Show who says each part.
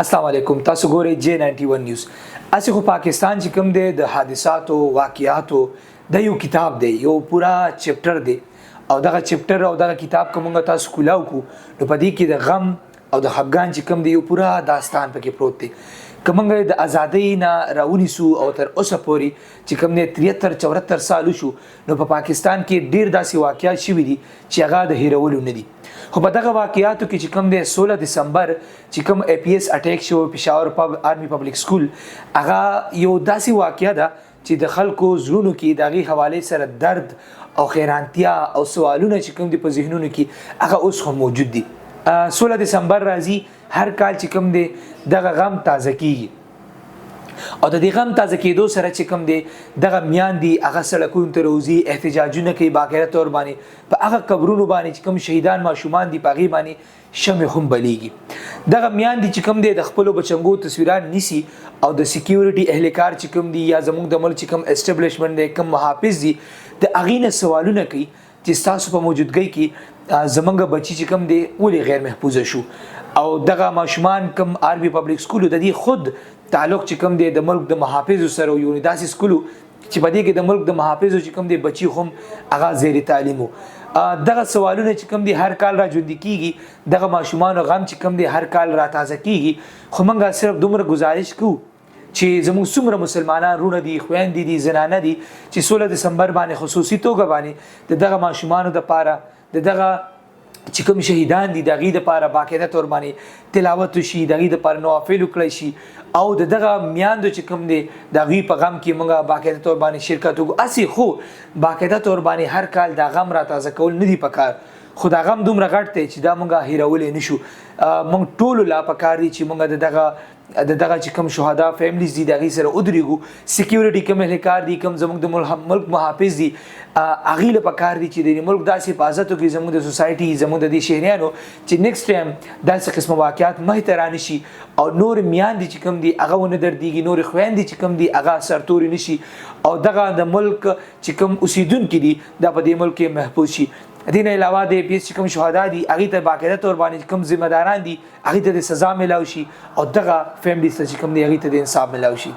Speaker 1: السلام علیکم تاسو ګورئ J91 نیوز. اسی خو پاکستان چې کوم دی د حادثاتو واقعاتو د یو کتاب دی، یو پورا چپټر دی او دغه چپټر او دغه کتاب کومه تاسو کولاو کو نو پدې کې د غم او د خفګان چې کوم دی یو پورا داستان پکې پروت دی. کومه د ازادۍ نه راونیسو او تر اوسه پورې چې کوم نه 73-74 سال شو نو په پاکستان کې ډیر داسې واقعات شوي دي چې هغه د هیرولو نه دي. خو په دغه واقعاتو کې چې کوم دی 16 دسمبر چې کوم APS اٹیک شو پېښور آرمي پبلک سکول، هغه یو داسې واقعه ده چې د خلکو زړونو کې دغه حواله سره درد او حیرانتیا او سوالونه چې کوم دی په ذهنونو کې هغه اوس هم موجود دي. 16 دسمبر راځي هر کال چې کوم دی دغه غم تازه کیږي او د دې غم تازه کېدو سره چې کوم دی دغه میاندې هغه سړکونو ته راوځي، احتجاجونه کوي باقاعده تور باندې په هغه قبرونو باندې چې کوم شهیدان ماشومان دي په هغې باندې شمع هم بلیږي. دغه میاندې چې کوم دی د خپلو بچنګو تصویران نیسي او د سکیورټي اهلکار چې کوم دی یا زموږ د ملک چې کوم اسټبلیشمنټ دی کوم محافظ دي د هغې نه سوالونه کوي چې ستاسو په موجودګۍ کې زمونږ بچی چې کوم دی ولې غیر محفوظه شو او دغه ماشومان کوم آرمي پبلک سکول د دې خود تعلق چې کوم دی د ملک د محافظو سره یو داسې سکول چې په دې کې د ملک د محافظو چې کوم دی بچی هم هغه زیر تعلیم دغه سوالونه چې کوم دی هر کال را ژوندي کیږي، دغه ماشومان غم چې کوم دی هر کال را تازه کیږي. خو موږ صرف دومره گزارش کوو چې زموږ څومره مسلمانان رونه دي، خويندې دي، زنانه دي چې 16 دسمبر باندې خصوصي توګه باندې د دغه ماشومانو د پاره د دغه چې کوم شهیدان دي دغه د پاره باقاعده تور باندې تلاوت شي، دغه د پاره نوافل وکړي شي او دغه میاندو چې کوم دي دغه په غم کې موږ باقاعده تور باندې شرکت وکړو. اسی خو باقاعده تور باندې هر کال دا غم را تازه کول نه دی پکار، خو دا غم دومره غټ دی چې دا موږ هیرولې نشو. موږ ټول لا پکار دي چې موږ دغه چې کوم شهدا فیملیز دي دغه سره ودرېګو، سکیورټي کوم اهلکار دي کوم زموږ د ملک محافظ دي هغه له پکار دي چې د ملک داسې حفاظت کوي زموږ د سوسایټي زموږ د شهريانو چې نیکسټ ټایم داسې قسم واقعات مه ترانه شي او نور میان دي چې کوم دي هغه ونه درديږي، نور خويندې چې کوم دي هغه سرتوري نشي او دغه د ملک چې کوم اوسیدونکو دي دا په دې ملک محفوظ شي. دین علاوه د APS چې کوم شهدا دي هغه ته باقاعده تور باندې کوم ذمہ داران دي هغه ته د سزا ملاوي شي او دغه فیملی چې کوم دي هغه ته د انصاف ملاوي شي.